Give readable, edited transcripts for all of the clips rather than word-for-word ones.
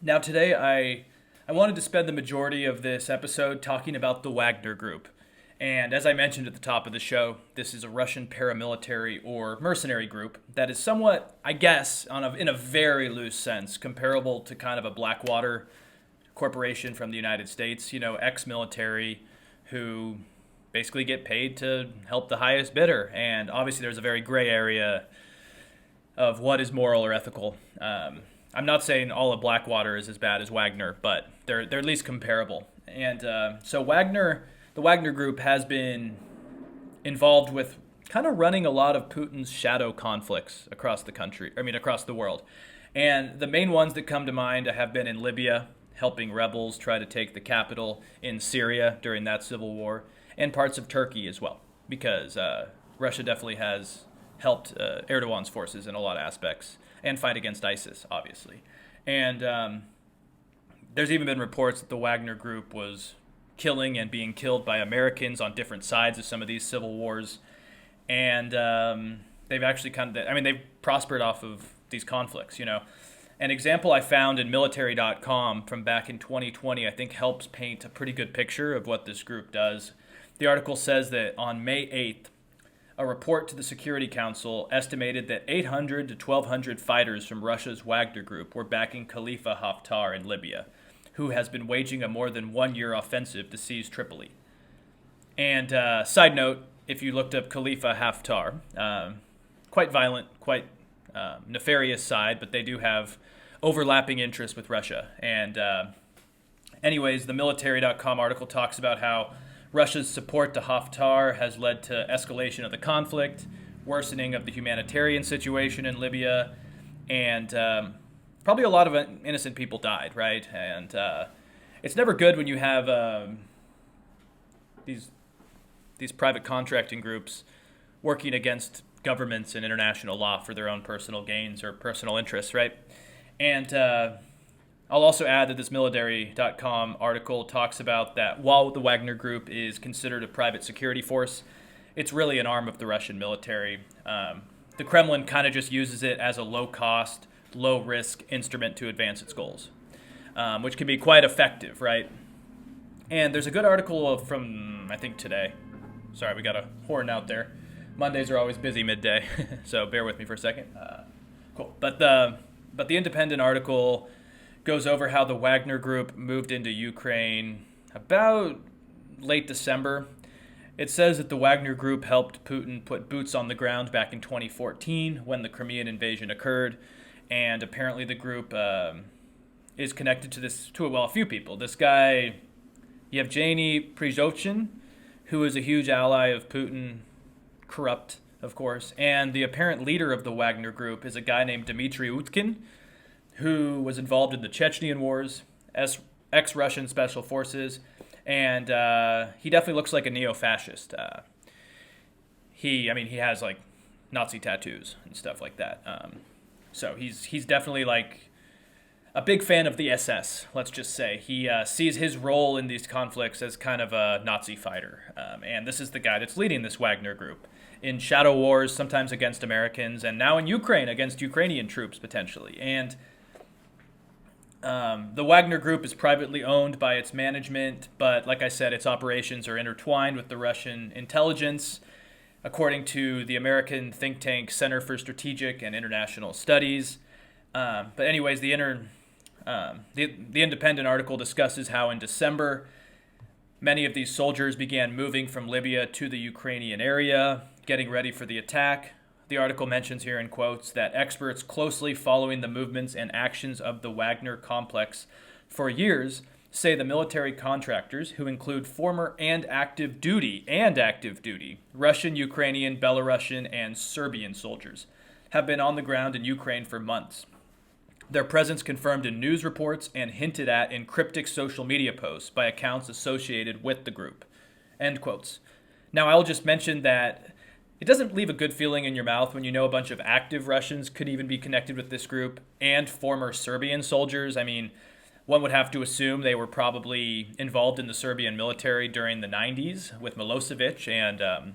Now, today I wanted to spend the majority of this episode talking about the Wagner Group. And as I mentioned at the top of the show, this is a Russian paramilitary or mercenary group that is somewhat, I guess, in a very loose sense, comparable to kind of a Blackwater corporation from the United States, ex-military who basically get paid to help the highest bidder. And obviously there's a very gray area of what is moral or ethical. I'm not saying all of Blackwater is as bad as Wagner, but they're at least comparable. And so the Wagner Group has been involved with kind of running a lot of Putin's shadow conflicts across across the world. And the main ones that come to mind have been in Libya, helping rebels try to take the capital, in Syria during that civil war, and parts of Turkey as well, because Russia definitely has helped Erdogan's forces in a lot of aspects and fight against ISIS, obviously. And there's even been reports that the Wagner Group was killing and being killed by Americans on different sides of some of these civil wars. And they've actually they've prospered off of these conflicts, An example I found in military.com from back in 2020, I think helps paint a pretty good picture of what this group does. The article says that on May 8th, a report to the Security Council estimated that 800 to 1,200 fighters from Russia's Wagner Group were backing Khalifa Haftar in Libya, who has been waging a more than 1 year offensive to seize Tripoli. And side note, if you looked up Khalifa Haftar, quite violent, quite nefarious side, but they do have overlapping interests with Russia. And anyways, the military.com article talks about how Russia's support to Haftar has led to escalation of the conflict, worsening of the humanitarian situation in Libya, and probably a lot of innocent people died, right? And it's never good when you have these private contracting groups working against governments and international law for their own personal gains or personal interests, right? And I'll also add that this military.com article talks about that while the Wagner Group is considered a private security force, it's really an arm of the Russian military. The Kremlin kind of just uses it as a low-cost, low-risk instrument to advance its goals, which can be quite effective, right? And there's a good article from, I think, today. Sorry, we got a horn out there. Mondays are always busy midday, so bear with me for a second. Cool. But the Independent article goes over how the Wagner Group moved into Ukraine about late December. It says that the Wagner Group helped Putin put boots on the ground back in 2014 when the Crimean invasion occurred, and apparently the group is connected to a few people. This guy, Yevgeny Prigozhin, who is a huge ally of Putin, corrupt, of course, and the apparent leader of the Wagner Group is a guy named Dmitry Utkin, who was involved in the Chechenian Wars, ex-Russian special forces, and he definitely looks like a neo-fascist. He has like Nazi tattoos and stuff like that. So he's definitely like a big fan of the SS, let's just say. He sees his role in these conflicts as kind of a Nazi fighter. And this is the guy that's leading this Wagner Group in shadow wars, sometimes against Americans, and now in Ukraine against Ukrainian troops, potentially. And the Wagner Group is privately owned by its management, but like I said, its operations are intertwined with the Russian intelligence, according to the American think tank Center for Strategic and International Studies. But anyways, the Independent article discusses how in December, many of these soldiers began moving from Libya to the Ukrainian area, getting ready for the attack. The article mentions here in quotes that experts closely following the movements and actions of the Wagner complex for years say the military contractors, who include former and active duty Russian, Ukrainian, Belarusian, and Serbian soldiers, have been on the ground in Ukraine for months. Their presence confirmed in news reports and hinted at in cryptic social media posts by accounts associated with the group. End quotes. Now, I'll just mention that it doesn't leave a good feeling in your mouth when you know a bunch of active Russians could even be connected with this group and former Serbian soldiers. I mean, one would have to assume they were probably involved in the Serbian military during the 90s with Milosevic and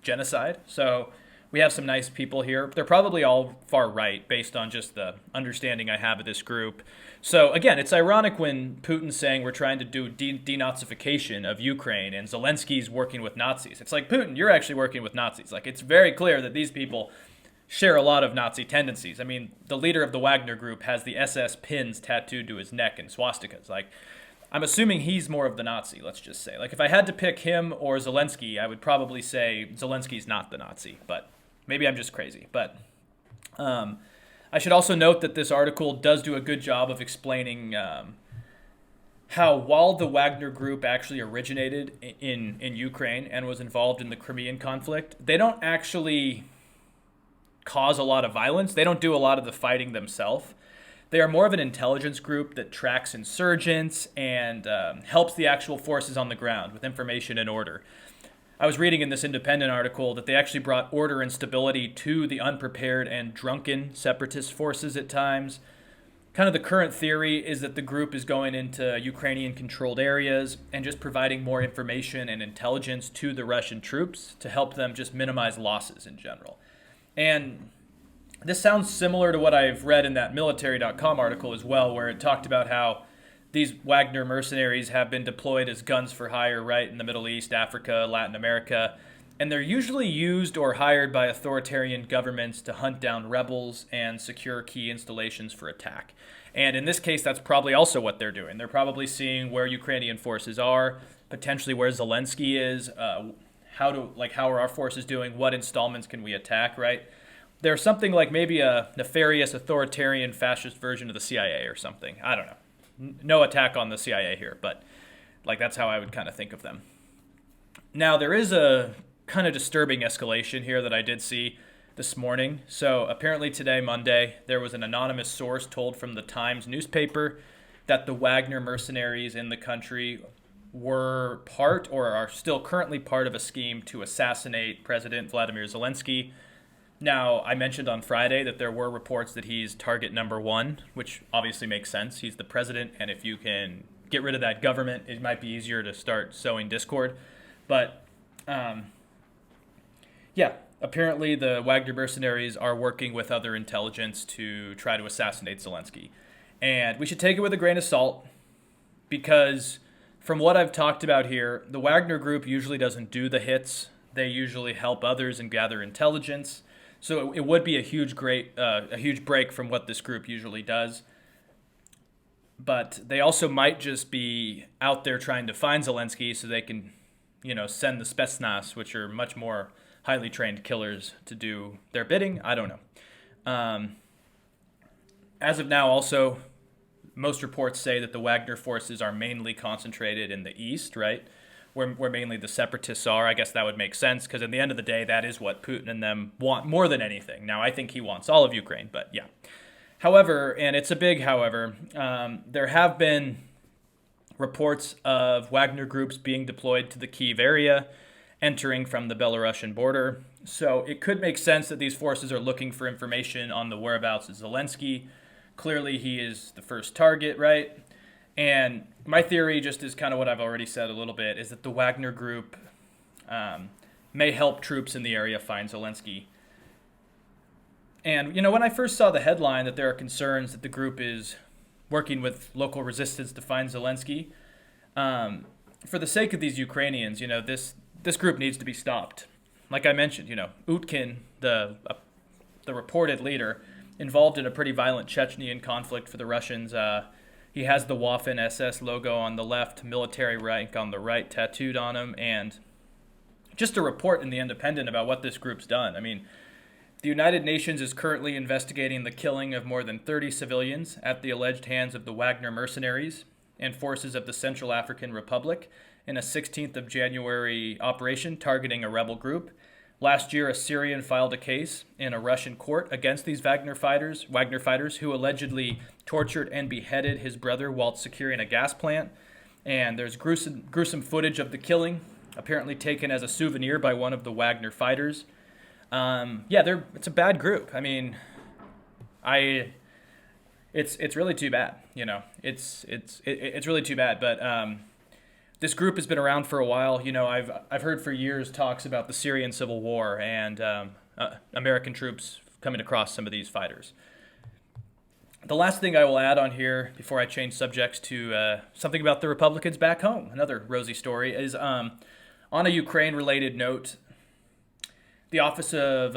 genocide. So we have some nice people here. They're probably all far right based on just the understanding I have of this group. So again, it's ironic when Putin's saying we're trying to do denazification of Ukraine and Zelensky's working with Nazis. It's like, Putin, you're actually working with Nazis. Like, it's very clear that these people share a lot of Nazi tendencies. I mean, the leader of the Wagner Group has the SS pins tattooed to his neck and swastikas. Like, I'm assuming he's more of the Nazi, let's just say. Like, if I had to pick him or Zelensky, I would probably say Zelensky's not the Nazi, but maybe I'm just crazy. But I should also note that this article does do a good job of explaining how, while the Wagner Group actually originated in Ukraine and was involved in the Crimean conflict, they don't actually cause a lot of violence. They don't do a lot of the fighting themselves. They are more of an intelligence group that tracks insurgents and helps the actual forces on the ground with information and order. I was reading in this Independent article that they actually brought order and stability to the unprepared and drunken separatist forces at times. Kind of the current theory is that the group is going into Ukrainian-controlled areas and just providing more information and intelligence to the Russian troops to help them just minimize losses in general. And this sounds similar to what I've read in that military.com article as well, where it talked about how these Wagner mercenaries have been deployed as guns for hire, right, in the Middle East, Africa, Latin America. And they're usually used or hired by authoritarian governments to hunt down rebels and secure key installations for attack. And in this case, that's probably also what they're doing. They're probably seeing where Ukrainian forces are, potentially where Zelensky is, how are our forces doing, what installments can we attack, right? They're something like maybe a nefarious authoritarian fascist version of the CIA or something. I don't know. No attack on the CIA here, but like that's how I would kind of think of them. Now, there is a kind of disturbing escalation here that I did see this morning. So apparently today, Monday, there was an anonymous source told from the Times newspaper that the Wagner mercenaries in the country were part or are still currently part of a scheme to assassinate President Volodymyr Zelensky. Now, I mentioned on Friday that there were reports that he's target number one, which obviously makes sense. He's the president, and if you can get rid of that government, it might be easier to start sowing discord. But, apparently the Wagner mercenaries are working with other intelligence to try to assassinate Zelensky. And we should take it with a grain of salt because from what I've talked about here, the Wagner Group usually doesn't do the hits. They usually help others and gather intelligence. So it would be a huge break from what this group usually does. But they also might just be out there trying to find Zelensky so they can, send the Spetsnaz, which are much more highly trained killers, to do their bidding. I don't know. As of now, also, most reports say that the Wagner forces are mainly concentrated in the east, right? Where mainly the separatists are. I guess that would make sense because at the end of the day, that is what Putin and them want more than anything. Now, I think he wants all of Ukraine, but yeah. However, and it's a big however, there have been reports of Wagner groups being deployed to the Kyiv area, entering from the Belarusian border. So it could make sense that these forces are looking for information on the whereabouts of Zelensky. Clearly, he is the first target, right? And my theory, just is kind of what I've already said a little bit, is that the Wagner Group may help troops in the area find Zelensky. And, when I first saw the headline that there are concerns that the group is working with local resistance to find Zelensky, for the sake of these Ukrainians, this group needs to be stopped. Like I mentioned, Utkin, the reported leader, involved in a pretty violent Chechenian conflict for the Russians. He has the Waffen SS logo on the left, military rank on the right, tattooed on him, and just a report in the Independent about what this group's done. I mean, the United Nations is currently investigating the killing of more than 30 civilians at the alleged hands of the Wagner mercenaries and forces of the Central African Republic in a 16th of January operation targeting a rebel group. Last year, a Syrian filed a case in a Russian court against these Wagner fighters who allegedly tortured and beheaded his brother while securing a gas plant. And there's gruesome footage of the killing, apparently taken as a souvenir by one of the Wagner fighters. It's a bad group. I mean, it's really too bad. It's really too bad. But this group has been around for a while. I've heard for years talks about the Syrian civil war, and American troops coming across some of these fighters. The last thing I will add on here before I change subjects to something about the Republicans back home, another rosy story, is on a Ukraine-related note, the office of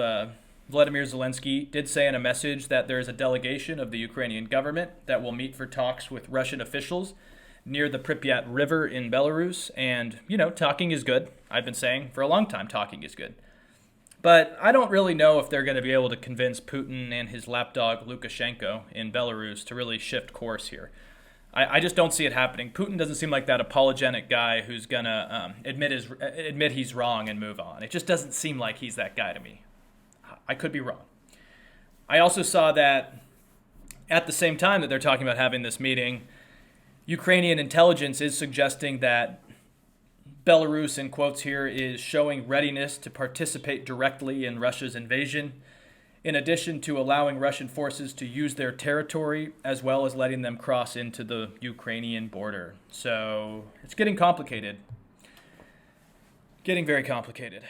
Volodymyr Zelensky did say in a message that there is a delegation of the Ukrainian government that will meet for talks with Russian officials near the Pripyat River in Belarus. And, talking is good. I've been saying for a long time talking is good. But I don't really know if they're going to be able to convince Putin and his lapdog Lukashenko in Belarus to really shift course here. I just don't see it happening. Putin doesn't seem like that apologetic guy who's going to admit he's wrong and move on. It just doesn't seem like he's that guy to me. I could be wrong. I also saw that at the same time that they're talking about having this meeting, Ukrainian intelligence is suggesting that Belarus, in quotes here, is showing readiness to participate directly in Russia's invasion, in addition to allowing Russian forces to use their territory as well as letting them cross into the Ukrainian border. So it's getting complicated. Getting very complicated.